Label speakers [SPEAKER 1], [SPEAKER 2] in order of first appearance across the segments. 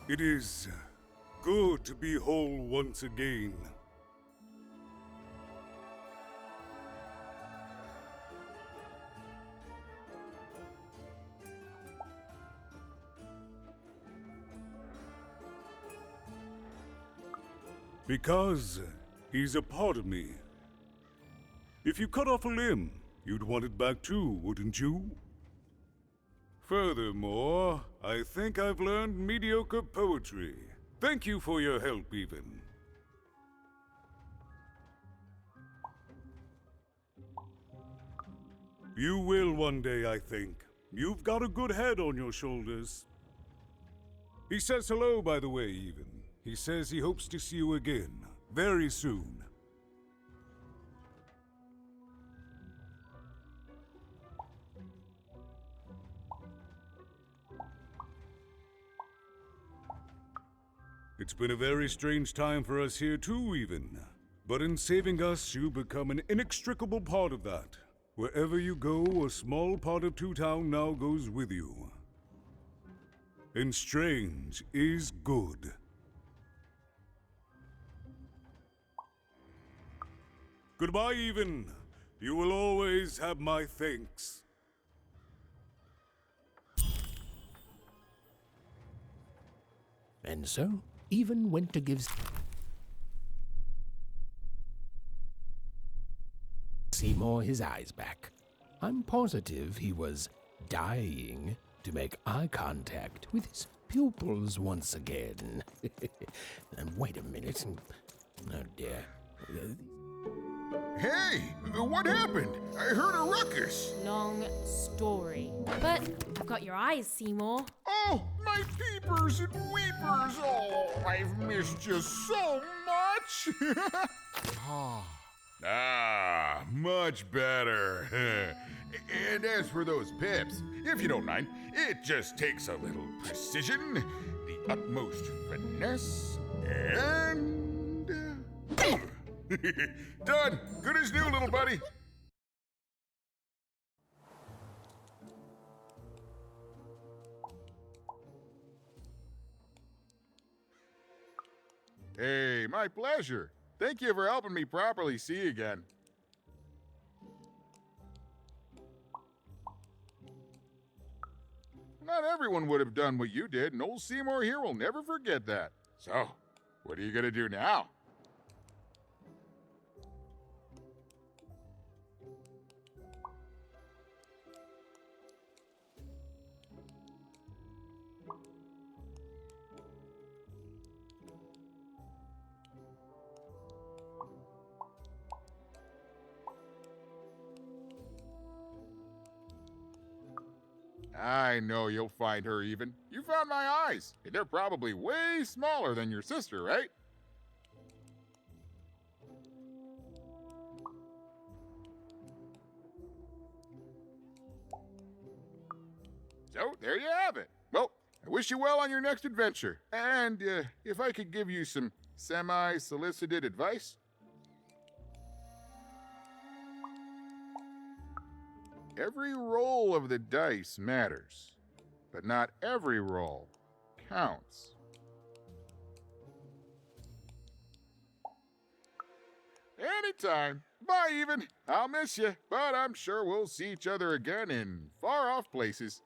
[SPEAKER 1] It is good to be whole once again. Because he's a part of me. If you cut off a limb, you'd want it back too, wouldn't you? Furthermore, I think I've learned mediocre poetry. Thank you for your help, even. You will one day, I think. You've got a good head on your shoulders. He says hello, by the way, even. He says he hopes to see you again, very soon. It's been a very strange time for us here too, even. But in saving us, you become an inextricable part of that. Wherever you go, a small part of Two Town now goes with you. And strange is good. Goodbye, even. You will always have my thanks.
[SPEAKER 2] And so, even went to give Seymour his eyes back. I'm positive he was dying to make eye contact with his pupils once again. And wait a minute. Oh dear.
[SPEAKER 3] Hey, what happened? I heard a ruckus.
[SPEAKER 4] Long story. But I've got your eyes, Seymour.
[SPEAKER 3] Oh, my peepers and weepers. Oh, I've missed you so much. Much better. And as for those pips, if you don't mind, it just takes a little precision, the utmost finesse, and... Done. Good as new, little buddy. Hey, my pleasure. Thank you for helping me properly see again. Not everyone would have done what you did, and old Seymour here will never forget that. So, what are you gonna do now? I know you'll find her even. You found my eyes. They're probably way smaller than your sister, right? So, there you have it. Well, I wish you well on your next adventure. And if I could give you some semi-solicited advice. Every roll of the dice matters, but not every roll counts. Anytime. Bye, even. I'll miss you, but I'm sure we'll see each other again in far-off places.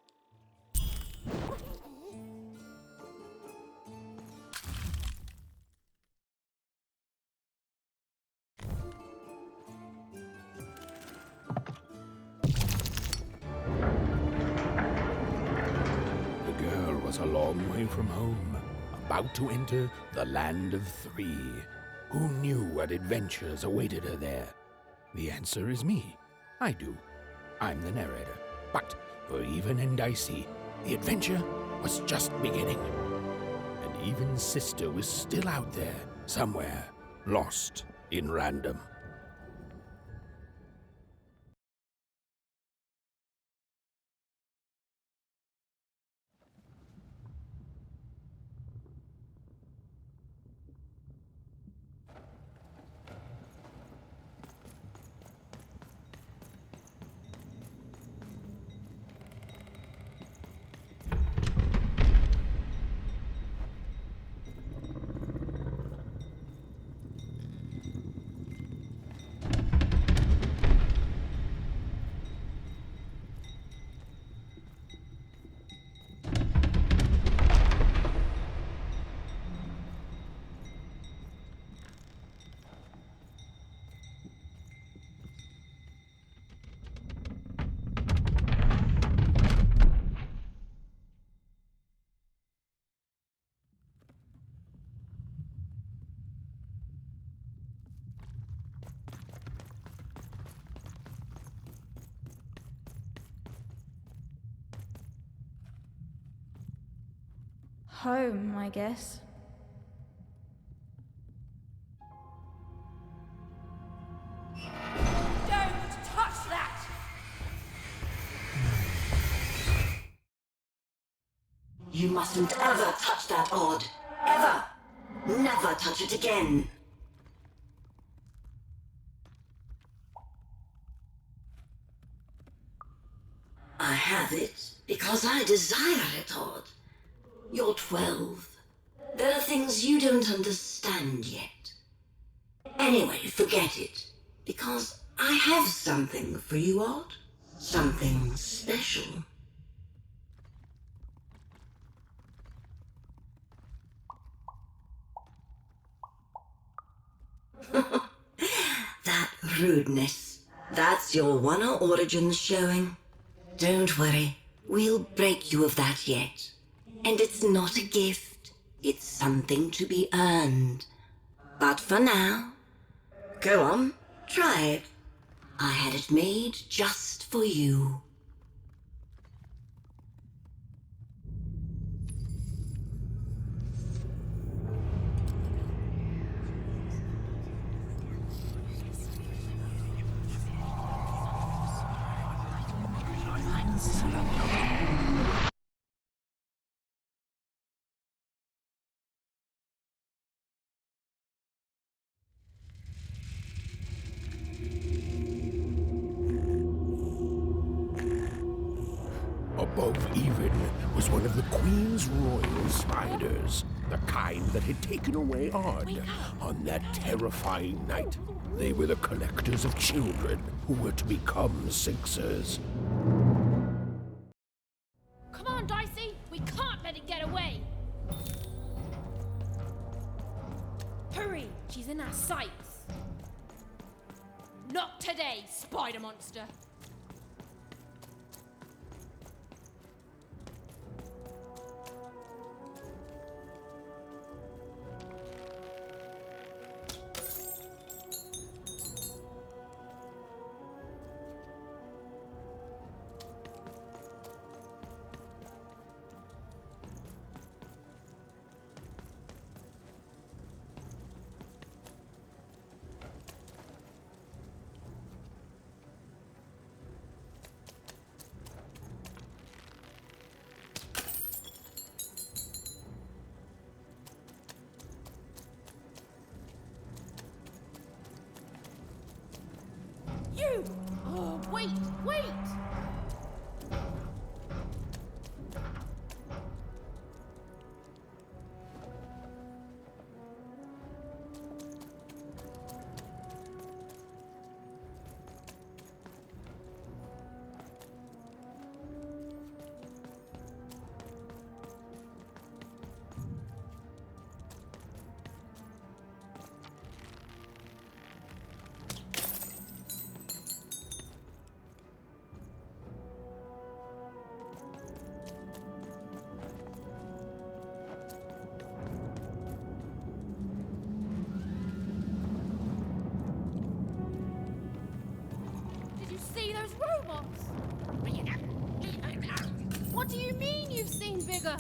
[SPEAKER 2] A long way from home, about to enter the Land of Three. Who knew what adventures awaited her there? The answer is me. I do. I'm the narrator. But for Even and Dicey, the adventure was just beginning. And Even's sister was still out there, somewhere, lost in random.
[SPEAKER 5] Home, I guess.
[SPEAKER 4] Don't touch that!
[SPEAKER 6] You mustn't ever touch that odd. Ever! Never touch it again. I have it because I desire it, Odd. You're 12. There are things you don't understand yet. Anyway, forget it. Because I have something for you, Odd. Something special. That rudeness. That's your Wonder Origins showing. Don't worry. We'll break you of that yet. And it's not a gift. It's something to be earned. But for now, go on, try it. I had it made just for you.
[SPEAKER 2] Above even was one of the Queen's royal spiders, the kind that had taken away Odd on that terrifying night. They were the collectors of children who were to become Sixers.
[SPEAKER 4] Come on, Dicey! We can't let it get away! Hurry! She's in our sights! Not today, spider monster! You! Oh, wait! Wait! Did you see those robots? What do you mean you've seen bigger?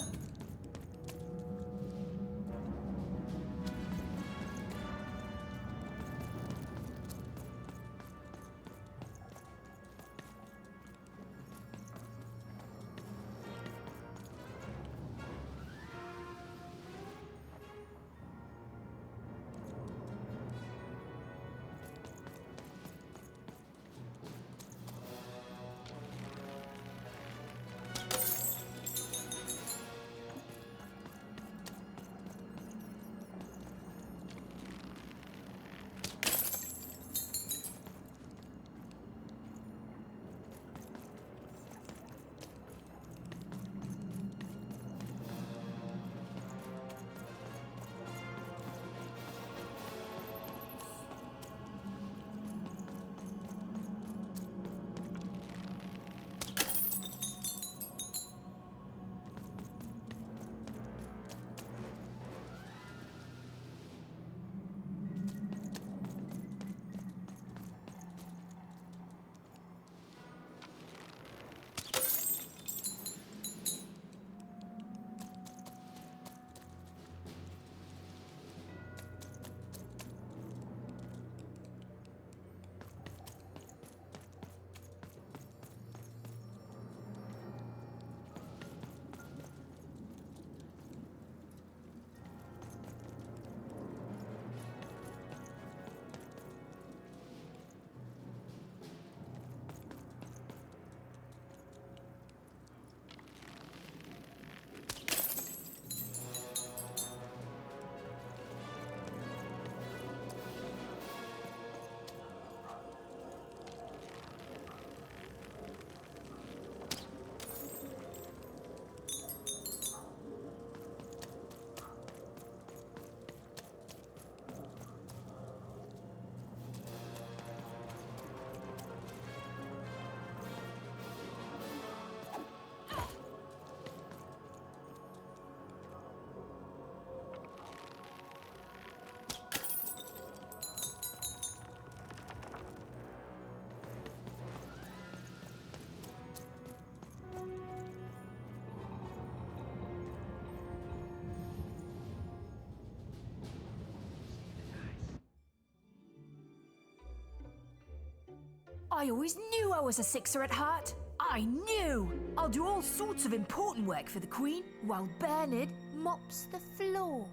[SPEAKER 5] I always knew I was a sixer at heart. I knew! I'll do all sorts of important work for the Queen while Bernard mops the floor.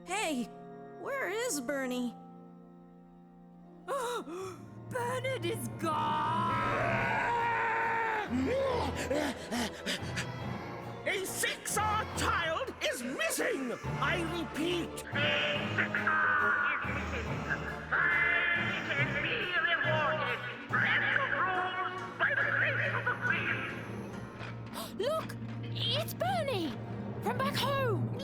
[SPEAKER 7] Hey, where is Bernie?
[SPEAKER 5] Bernard is gone!
[SPEAKER 8] A six-hour child is missing! I repeat,
[SPEAKER 9] A sixer is missing. Fine can be rewarded. Breaking of rules by the grace of the Queen.
[SPEAKER 4] Look! It's Bernie! From back home!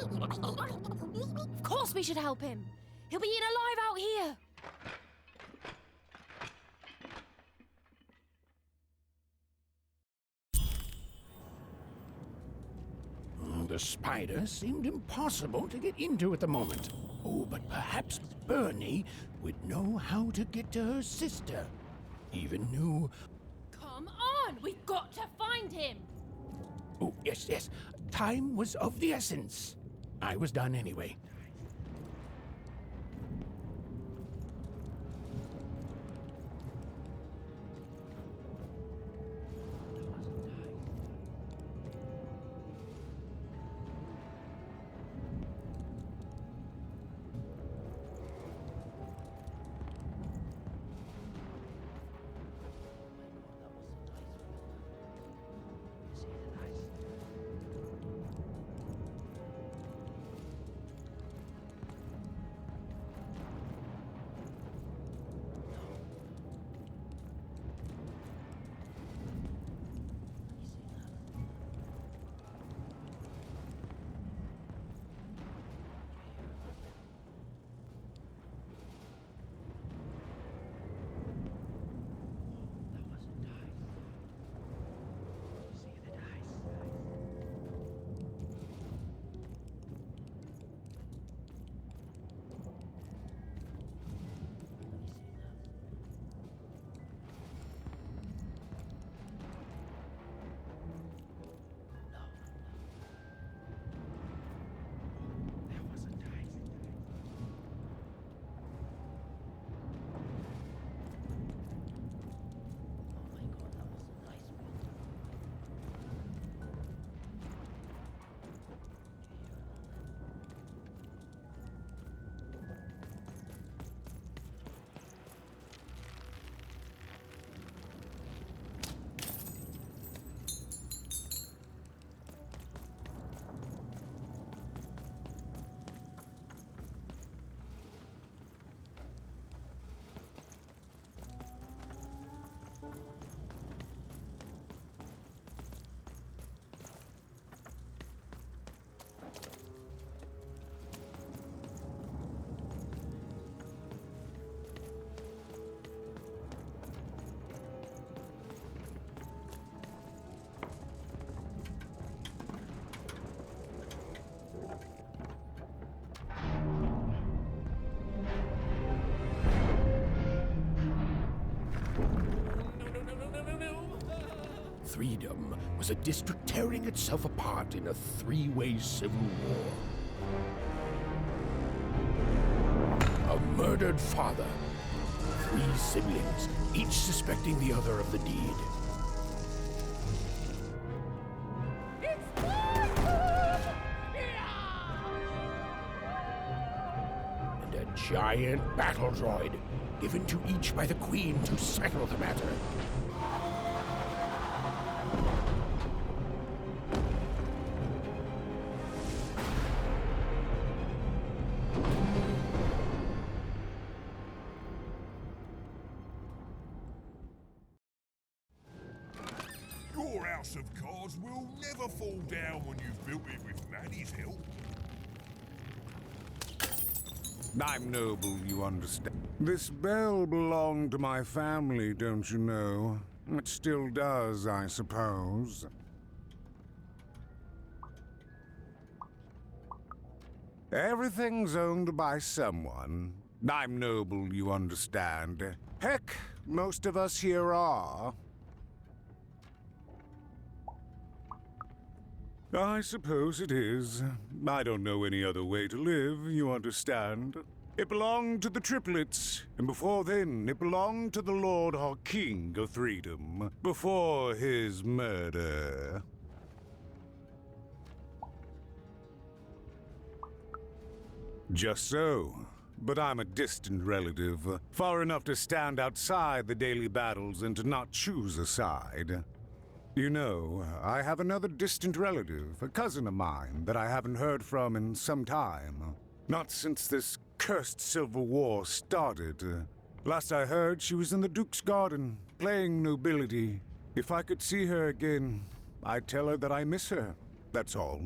[SPEAKER 4] Of course we should help him. He'll be eaten alive out here.
[SPEAKER 2] The spider seemed impossible to get into at the moment. Oh, but perhaps Bernie would know how to get to her sister. Even knew...
[SPEAKER 4] Come on! We've got to find him!
[SPEAKER 2] Oh, yes, yes. Time was of the essence. I was done anyway. Freedom was a district tearing itself apart in a three-way civil war. A murdered father, three siblings, each suspecting the other of the deed. And a giant battle droid, given to each by the Queen to settle the matter.
[SPEAKER 10] Your house of cards will never fall down when you've built it with Maddie's help.
[SPEAKER 1] I'm noble, you understand. This bell belonged to my family, don't you know? It still does, I suppose. Everything's owned by someone. I'm noble, you understand. Heck, most of us here are. I suppose it is. I don't know any other way to live, you understand. It belonged to the triplets, and before then, it belonged to the Lord our King of Freedom, before his murder. Just so. But I'm a distant relative, far enough to stand outside the daily battles and to not choose a side. You know, I have another distant relative, a cousin of mine, that I haven't heard from in some time. Not since this cursed Civil War started. Last I heard, she was in the Duke's garden, playing nobility. If I could see her again, I'd tell her that I miss her. That's all.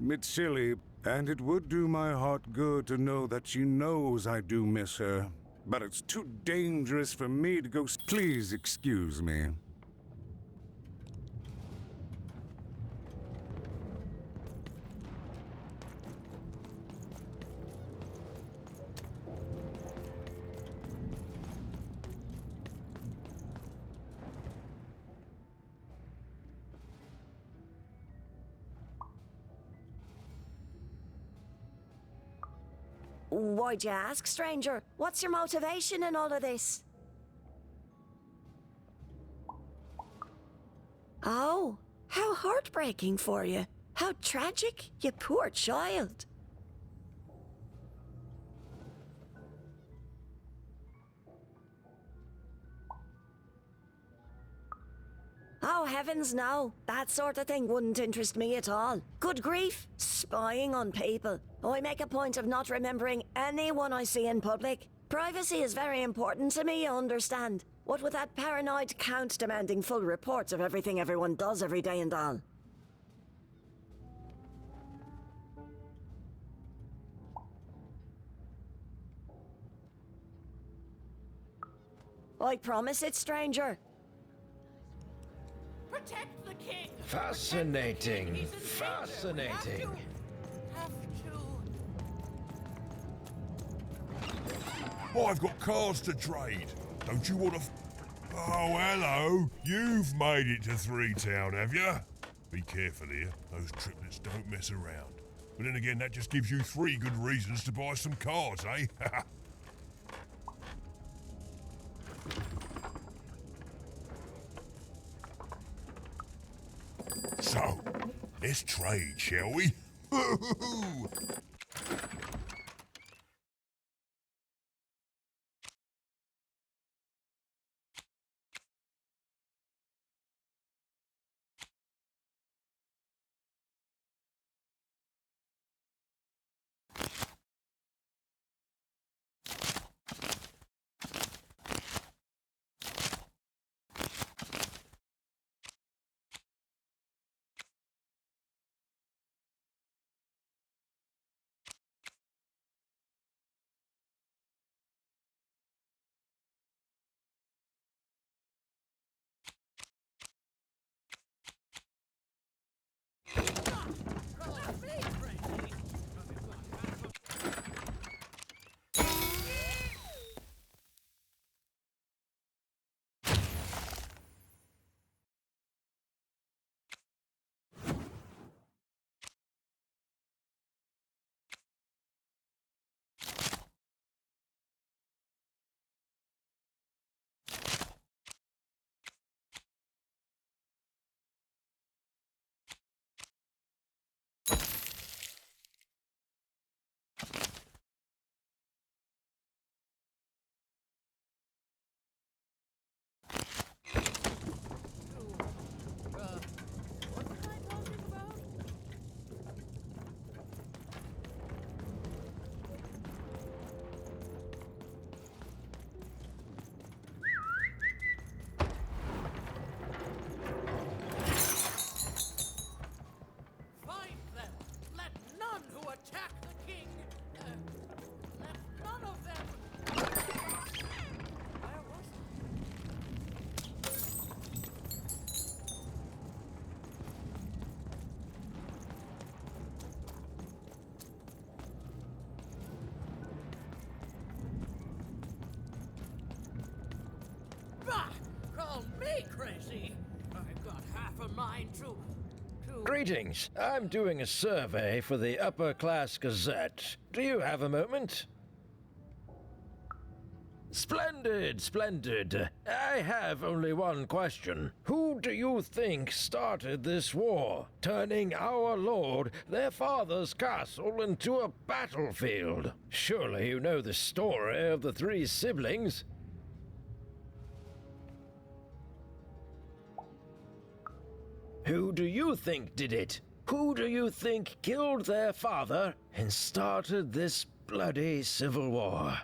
[SPEAKER 1] It's silly, and it would do my heart good to know that she knows I do miss her. But it's too dangerous for me to go. Please excuse me.
[SPEAKER 7] Why'd you ask, stranger? What's your motivation in all of this? Oh, how heartbreaking for you. How tragic, you poor child. Oh, heavens no. That sort of thing wouldn't interest me at all. Good grief, spying on people. I make a point of not remembering anyone I see in public. Privacy is very important to me, you understand. What with that paranoid count demanding full reports of everything everyone does every day and all. I promise it, stranger.
[SPEAKER 8] Protect the king!
[SPEAKER 11] Fascinating.
[SPEAKER 8] He's in danger.
[SPEAKER 11] Fascinating.
[SPEAKER 8] Have
[SPEAKER 10] I've got cars to trade. Don't you want to... Oh, hello. You've made it to Three Town, have you? Be careful here. Those triplets don't mess around. But then again, that just gives you 3 good reasons to buy some cars, eh? So, let's trade, shall we?
[SPEAKER 8] crazy. I've got half a mind to...
[SPEAKER 11] Greetings. I'm doing a survey for the Upper Class Gazette. Do you have a moment? Splendid, splendid. I have only one question. Who do you think started this war, turning our lord, their father's castle, into a battlefield? Surely you know the story of the three siblings. Who do you think did it? Who do you think killed their father and started this bloody civil war?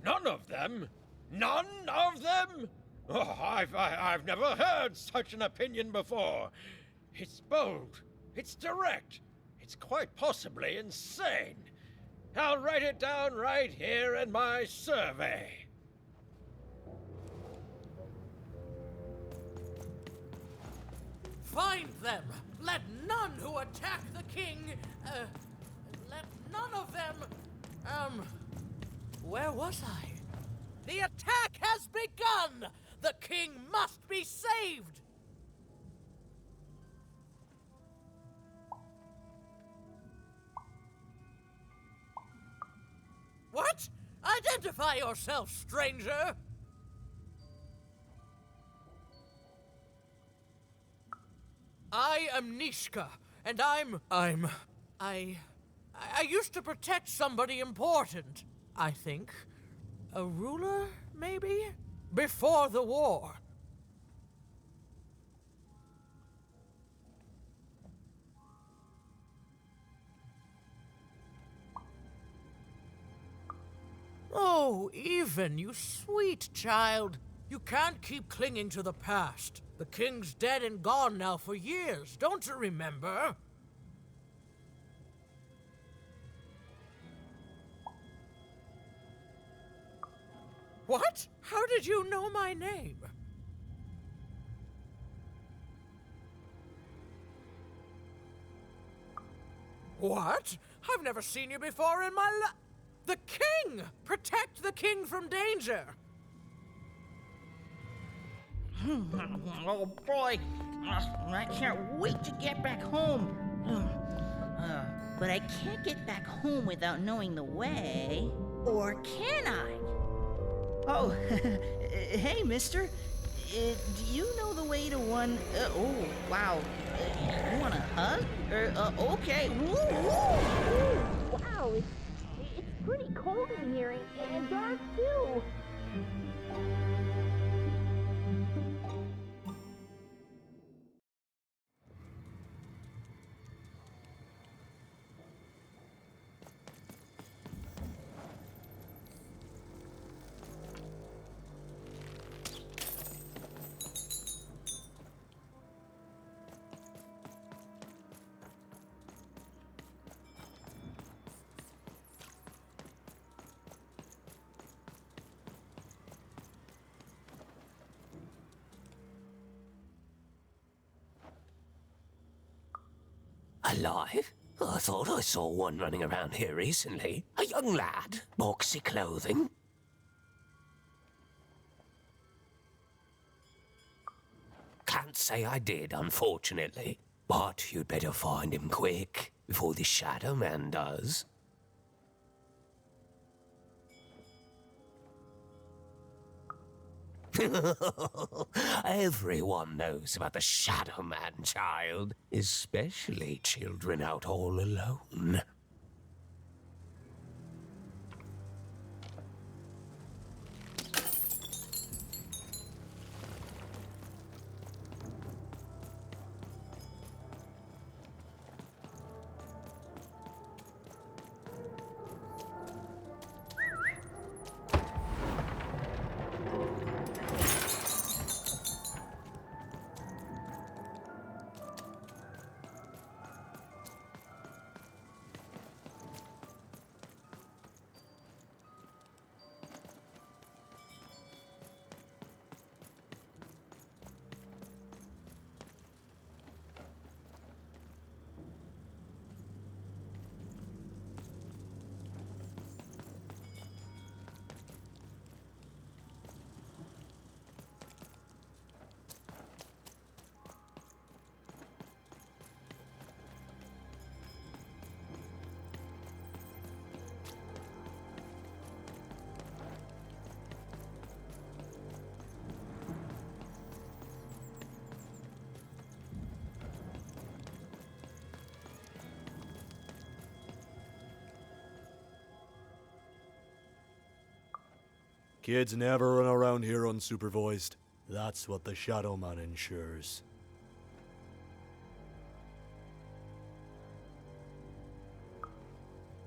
[SPEAKER 11] None of them? None of them? Oh, I've never heard such an opinion before. It's bold. It's direct. It's quite possibly insane. I'll write it down right here in my survey.
[SPEAKER 8] Find them! Let none who attack the king, let none of them, where was I? The attack has begun! The king must be saved! What? Identify yourself, stranger! I am Nishka, and I used to protect somebody important, I think. A ruler, maybe? Before the war. Oh, Even, you sweet child. You can't keep clinging to the past. The king's dead and gone now for years, don't you remember? What? How did you know my name? What? I've never seen you before in my life. The king! Protect the king from danger!
[SPEAKER 12] Oh boy, I can't wait to get back home. But I can't get back home without knowing the way. Or can I? Oh, hey, mister. Do you know the way to one... oh, wow. You want a hug? Okay. Woo, woo, woo.
[SPEAKER 4] Wow, it's pretty cold in here and dark too.
[SPEAKER 13] Alive? I thought I saw one running around here recently. A young lad, boxy clothing. Can't say I did, unfortunately. But you'd better find him quick, before the Shadow Man does. Everyone knows about the Shadow Man, child, especially children out all alone.
[SPEAKER 14] Kids never run around here unsupervised. That's what the Shadow Man ensures.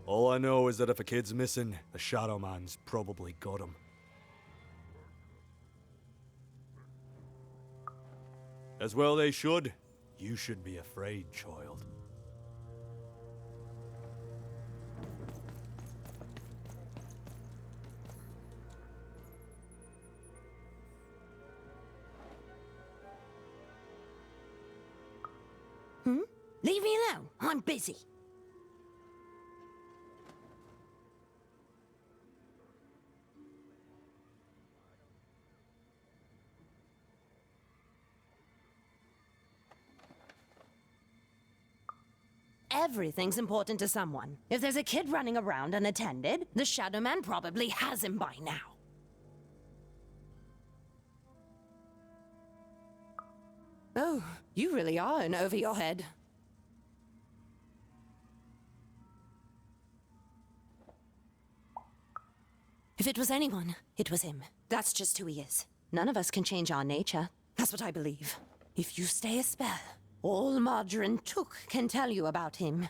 [SPEAKER 14] All I know is that if a kid's missing, the Shadow Man's probably got him. As well they should. You shouldn't be afraid, child.
[SPEAKER 7] Leave me alone. I'm busy.
[SPEAKER 4] Everything's important to someone. If there's a kid running around unattended, the Shadow Man probably has him by now. Oh, you really are in over your head. If it was anyone, it was him. That's just who he is. None of us can change our nature. That's what I believe. If you stay a spell, all Modron Took can tell you about him.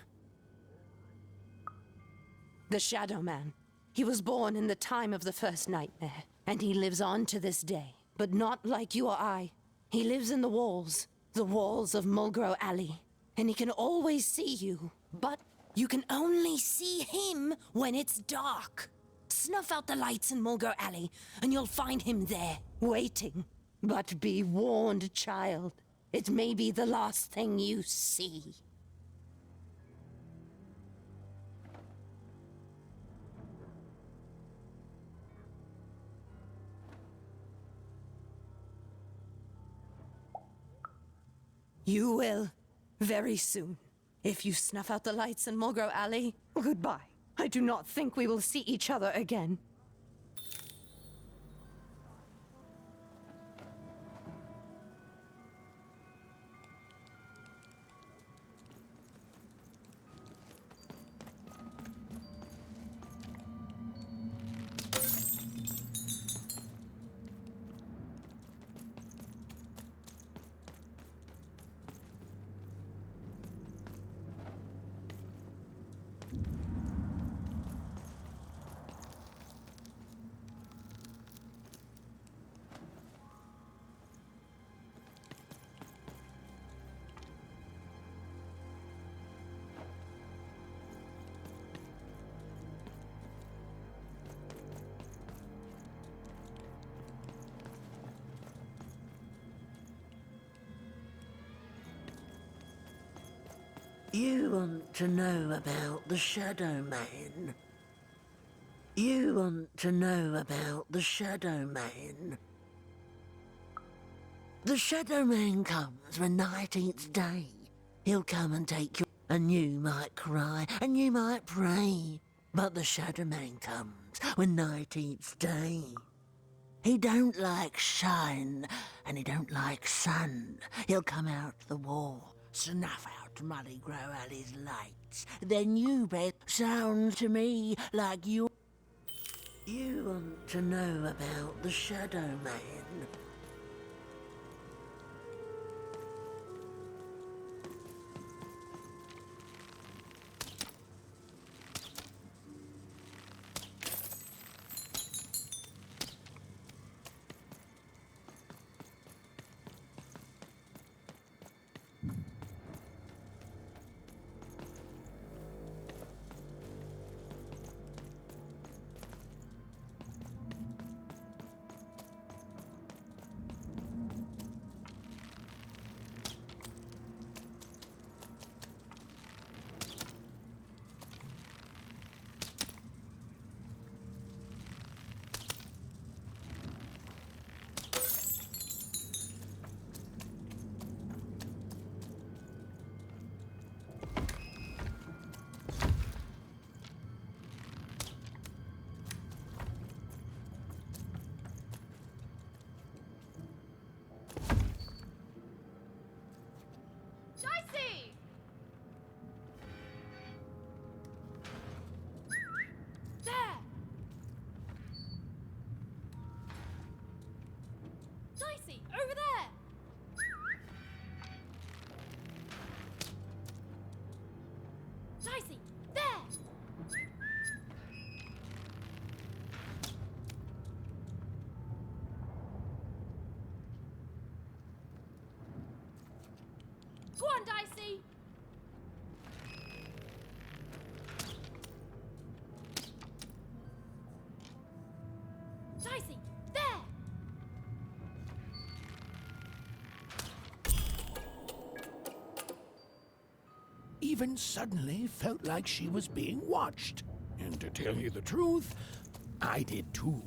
[SPEAKER 4] The Shadow Man. He was born in the time of the first nightmare, and he lives on to this day. But not like you or I. He lives in the walls of Mulgrew Alley. And he can always see you, but you can only see him when it's dark. Snuff out the lights in Mulgrew Alley, and you'll find him there, waiting. But be warned, child. It may be the last thing you see. You will, very soon. If you snuff out the lights in Mulgrew Alley, goodbye. I do not think we will see each other again.
[SPEAKER 15] You want to know about the Shadow Man? You want to know about the Shadow Man? The Shadow Man comes when 19th day. He'll come and take you, and you might cry, and you might pray. But the Shadow Man comes when 19th day. He don't like shine, and he don't like sun. He'll come out the wall, snuff out Mulgrew Alley's lights. Then you bet sounds to me like you want to know about the Shadow Man.
[SPEAKER 16] Go on, Dicey! Dicey, there!
[SPEAKER 2] Even suddenly felt like she was being watched. And to tell you the truth, I did too.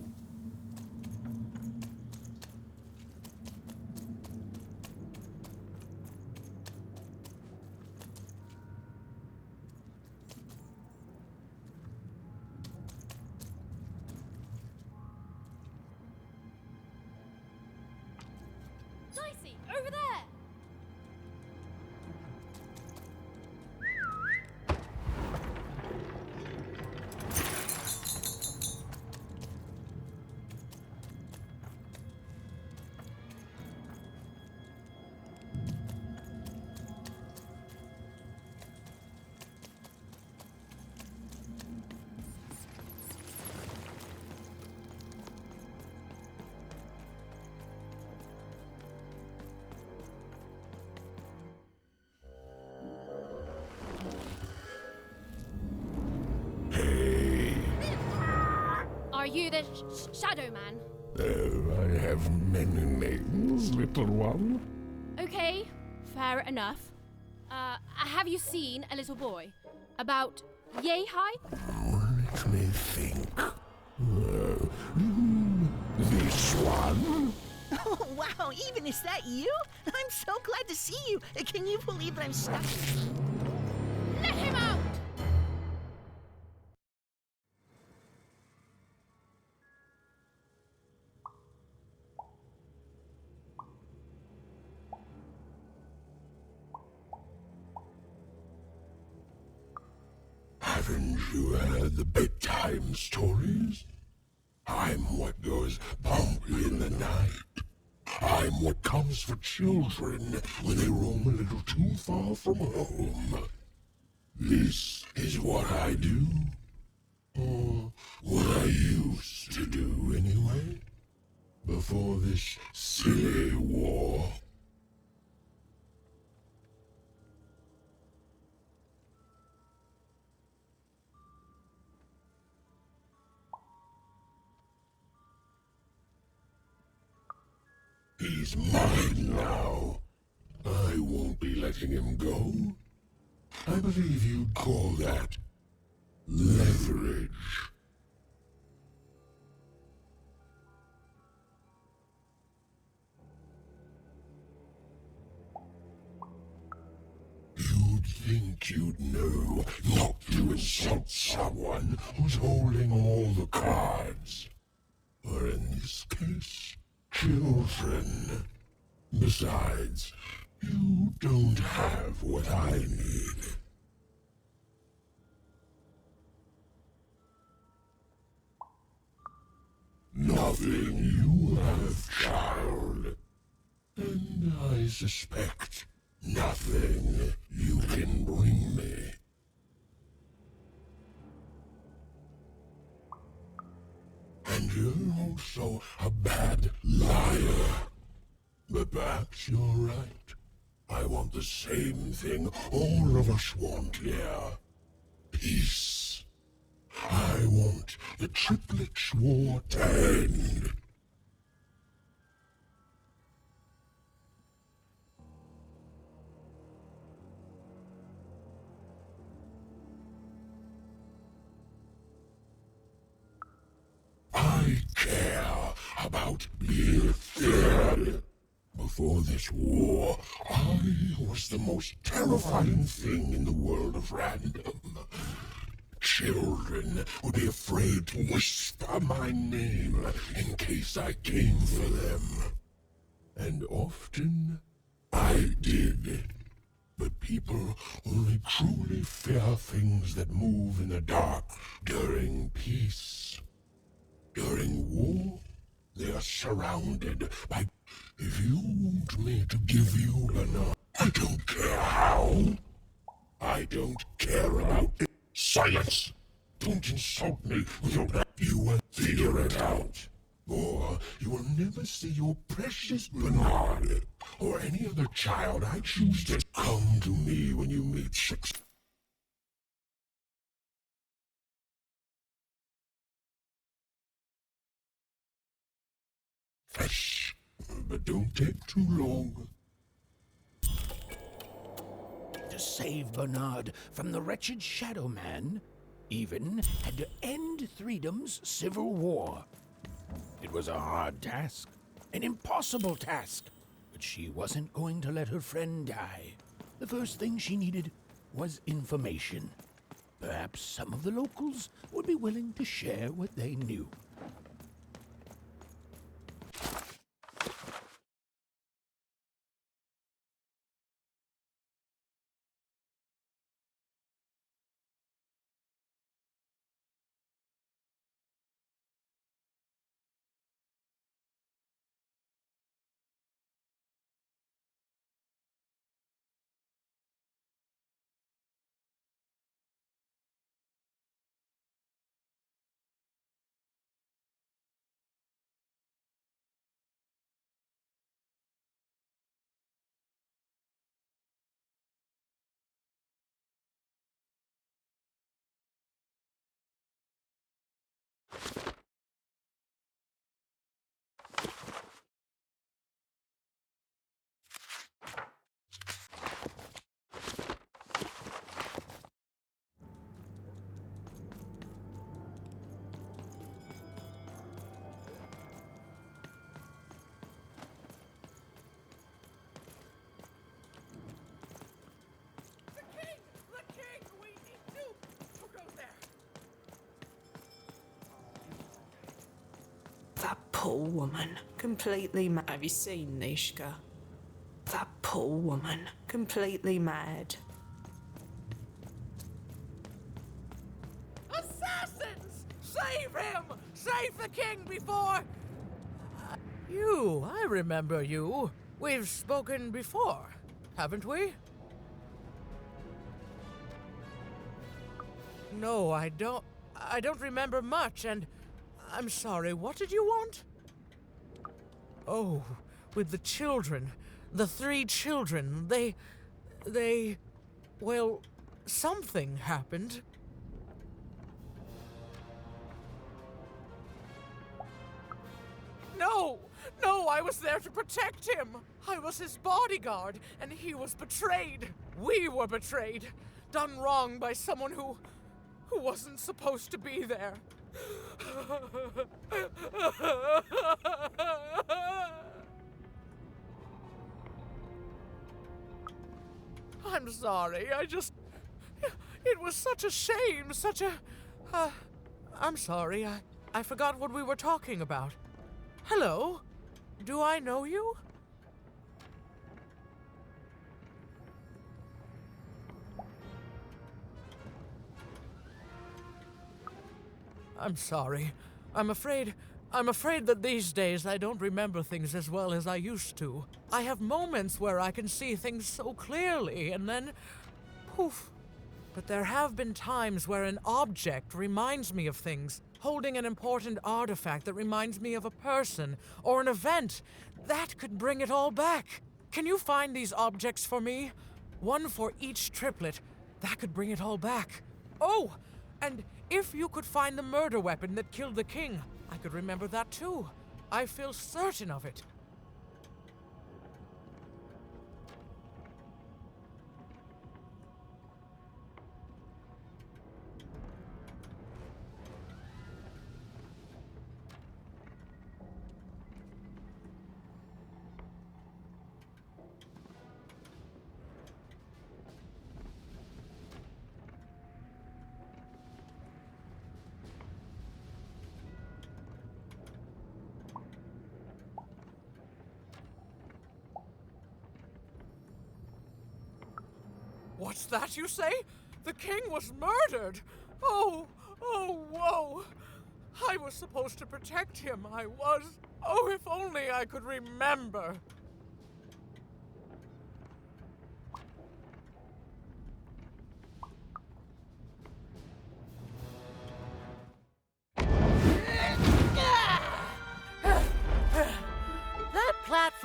[SPEAKER 16] Dicey, over there! Are you the Shadow Man?
[SPEAKER 2] Oh, I have many names, little one.
[SPEAKER 16] Okay, fair enough. Have you seen a little boy? About yay high?
[SPEAKER 2] Let me think. This one?
[SPEAKER 12] Oh, wow, Even, is that you? I'm so glad to see you. Can you believe that I'm stuck?
[SPEAKER 16] Let him out!
[SPEAKER 2] Haven't you heard the bedtime stories? I'm what goes bump in the night. I'm what comes for children when they roam a little too far from home. This is what I do. Or what I used to do anyway. Before this silly war. He's mine now. I won't be letting him go. I believe you'd call that leverage. You'd think you'd know not to insult someone who's holding all the cards. Or in this case, children. Besides, you don't have what I need. Nothing you have, child. And I suspect nothing you can bring me. And you're also a bad liar. But perhaps you're right. I want the same thing all of us want here. Peace. I want the Triplets' War to end. I care about being feared. Before this war, I was the most terrifying thing in the world of random. Children would be afraid to whisper my name in case I came for them. And often, I did. But people only truly fear things that move in the dark during peace. During war, they are surrounded by... If you want me to give you enough, I don't care how. I don't care about it. Silence! Don't insult me with your... You will figure it out.
[SPEAKER 10] or you will never see your precious Bernard or any other child I choose to come to me when you meet success. But don't take too long.
[SPEAKER 2] To save Bernard from the wretched Shadow Man, Even had to end Threedom's civil war. It was a hard task, an impossible task, but she wasn't going to let her friend die. The first thing she needed was information. Perhaps some of the locals would be willing to share what they knew.
[SPEAKER 17] That poor woman, completely mad. Have you seen Nishka? That poor woman, completely mad.
[SPEAKER 8] Assassins! Save him! Save the king before... I remember you. We've spoken before, haven't we? No, I don't remember much, and I'm sorry, what did you want? Oh, with the children. The 3 children. Well, something happened. No, I was there to protect him. I was his bodyguard, and he was betrayed. We were betrayed. Done wrong by someone who wasn't supposed to be there. I'm sorry, it was such a shame, I'm sorry, I forgot what we were talking about. Hello? Do I know you? I'm sorry. I'm afraid that these days I don't remember things as well as I used to. I have moments where I can see things so clearly, and then poof. But there have been times where an object reminds me of things, holding an important artifact that reminds me of a person or an event. That could bring it all back. Can you find these objects for me? One for each triplet. That could bring it all back. Oh, and if you could find the murder weapon that killed the king, I could remember that too. I feel certain of it. What's that you say? The king was murdered! Oh, whoa! I was supposed to protect him, I was. Oh, if only I could remember.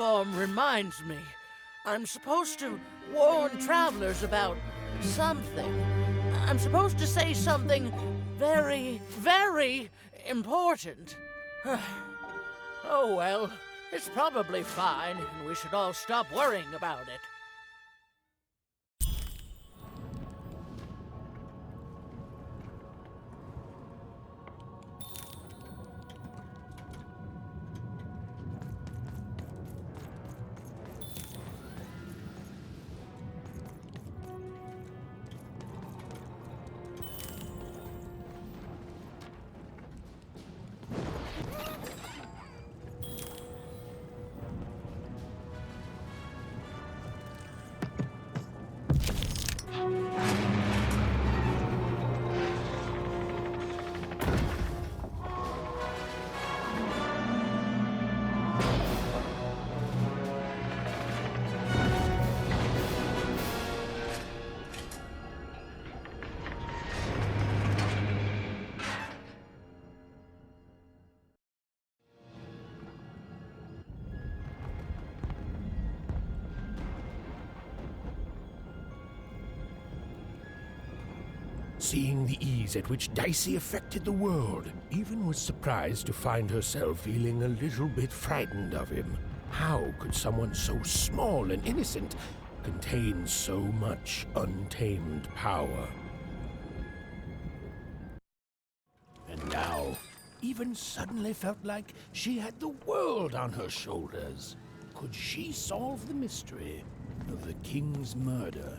[SPEAKER 8] uniform reminds me. I'm supposed to warn travelers about something. I'm supposed to say something very, very important. Oh well, it's probably fine, and we should all stop worrying about it.
[SPEAKER 2] Seeing the ease at which Dicey affected the world, Even was surprised to find herself feeling a little bit frightened of him. How could someone so small and innocent contain so much untamed power? And now, Even suddenly felt like she had the world on her shoulders. Could she solve the mystery of the king's murder?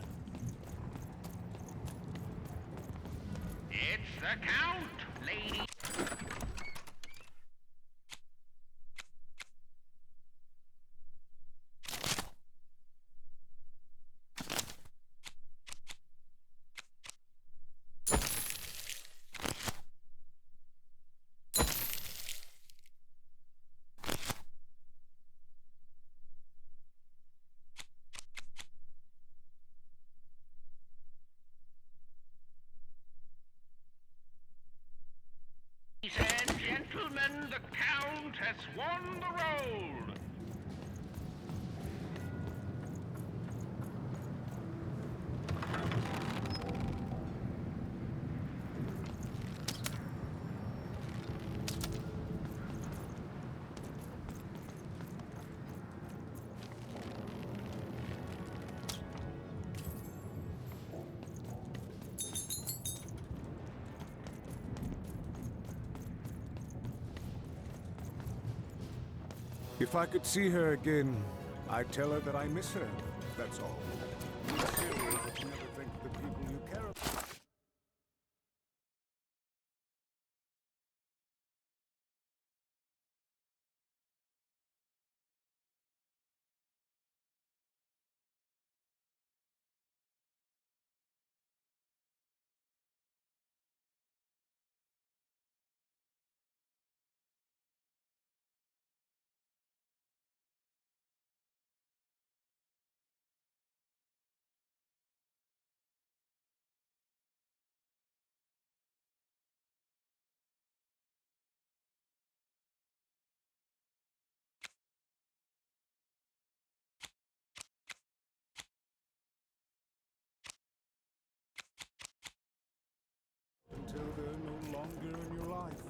[SPEAKER 9] It's the Count, lady. Ladies and gentlemen, the Count has won the role.
[SPEAKER 1] If I could see her again, I'd tell her that I miss her. That's all. Be serious, but you never think of the people you care about. Until they're no longer in your life.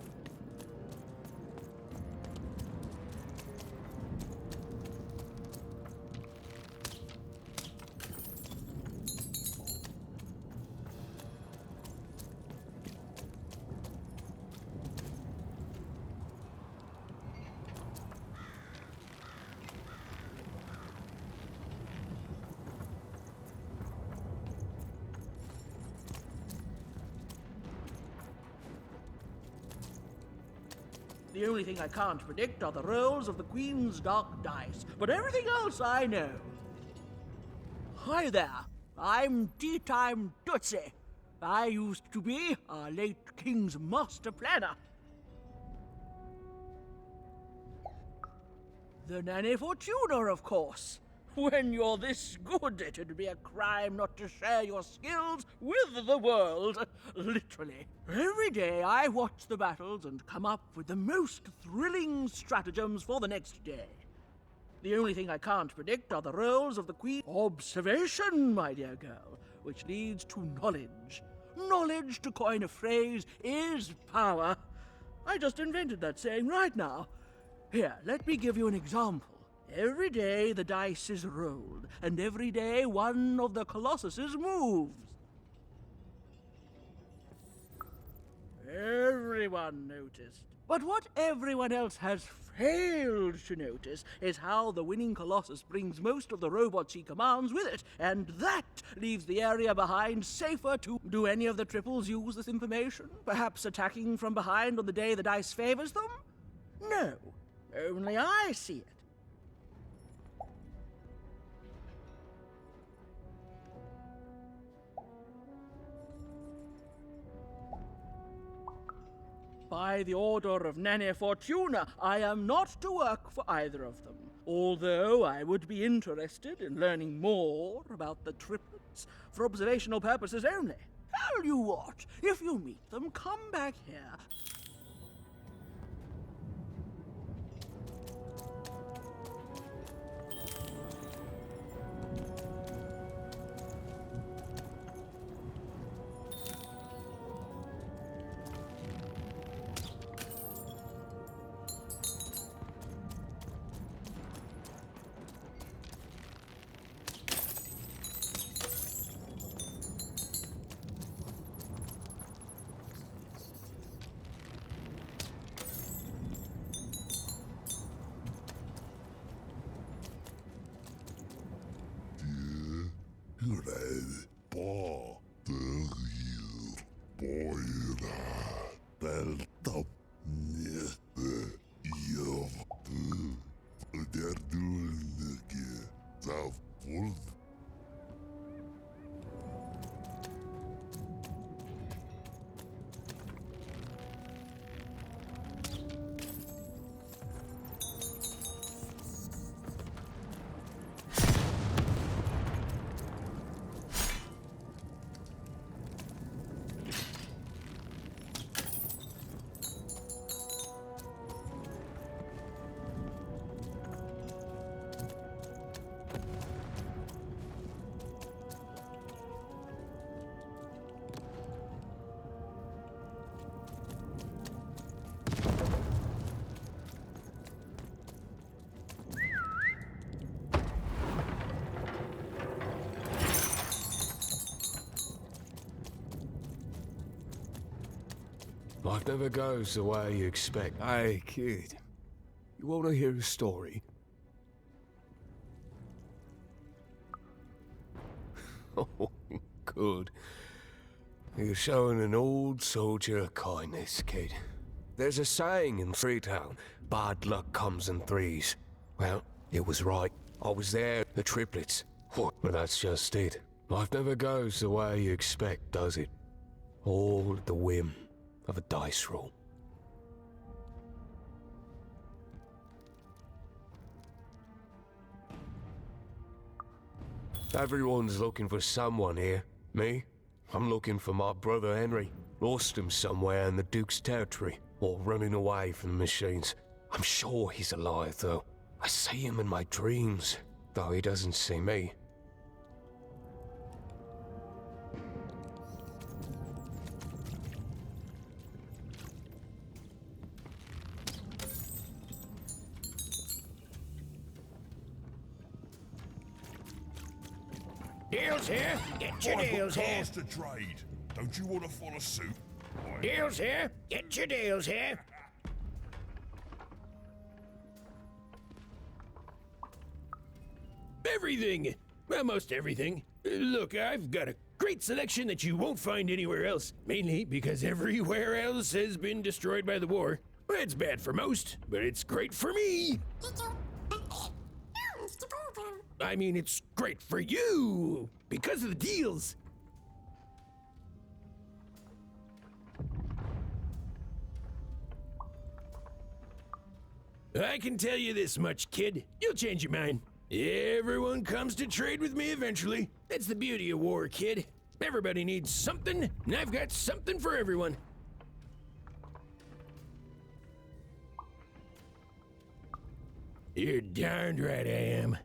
[SPEAKER 18] The only thing I can't predict are the rolls of the Queen's dark dice, but everything else I know. Hi there, I'm Tea Time Tootsie. I used to be our late King's master planner. The Nanny Fortuna, of course. When you're this good, it'd be a crime not to share your skills with the world. Literally. Every day I watch the battles and come up with the most thrilling stratagems for the next day. The only thing I can't predict are the rolls of the Queen. Observation, my dear girl, which leads to knowledge. Knowledge, to coin a phrase, is power. I just invented that saying right now. Here, let me give you an example. Every day the dice is rolled, and every day one of the colossuses moves. Everyone noticed. But what everyone else has failed to notice is how the winning Colossus brings most of the robots he commands with it, and that leaves the area behind safer to... Do any of the triples use this information? Perhaps attacking from behind on the day the dice favors them? No, only I see it. By the order of Nane Fortuna, I am not to work for either of them. Although I would be interested in learning more about the triplets for observational purposes only. Tell you what, if you meet them, come back here.
[SPEAKER 13] Life never goes the way you expect. Hey, kid. You want to hear a story? Oh, good. You're showing an old soldier kindness, kid. There's a saying in Freetown, bad luck comes in threes. Well, it was right. I was there, the triplets. But that's just it. Life never goes the way you expect, does it? All at the whim of a dice roll. Everyone's looking for someone here. Me? I'm looking for my brother Henry. Lost him somewhere in the Duke's territory, or running away from the machines. I'm sure he's alive, though. I see him in my dreams, though he doesn't see me.
[SPEAKER 10] Deals
[SPEAKER 11] here. Get your deals here.
[SPEAKER 10] Cars to trade. Don't you want to follow suit?
[SPEAKER 11] Deals here. Get your deals here.
[SPEAKER 19] Everything. Almost everything. Look, I've got a great selection that you won't find anywhere else. Mainly because everywhere else has been destroyed by the war. It's bad for most, but it's great for me. I mean, it's great for you because of the deals. I can tell you this much, kid. You'll change your mind. Everyone comes to trade with me eventually. That's the beauty of war, kid. Everybody needs something, and I've got something for everyone. You're darned right I am.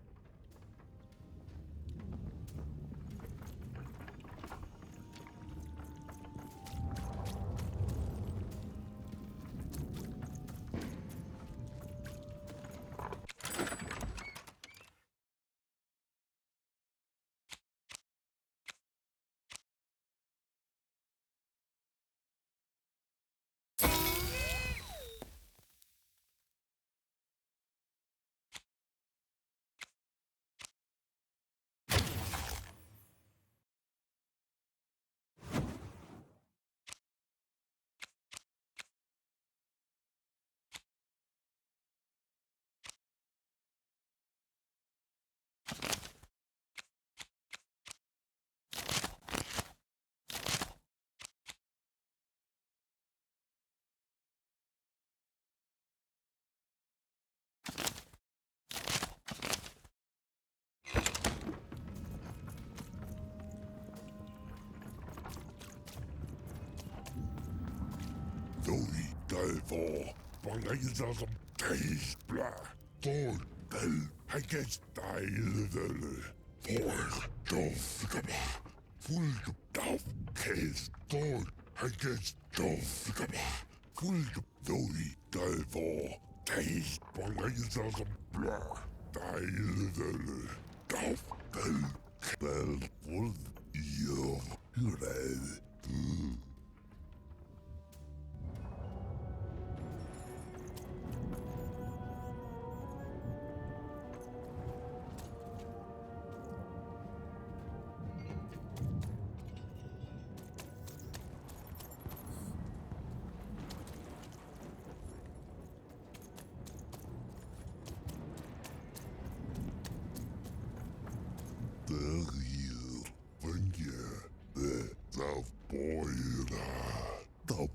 [SPEAKER 10] Doi Delvor, Bangaisasam Taste Blah, Thor Del, Haggis Dile, Thor Dovgaba, Full Dov Case, Thor Haggis Dovgaba, Full Doi Delvor, Taste Bangaisasam Blah, Dile, Dov Del, Bell, Full Ear, Hurrah. The boy, the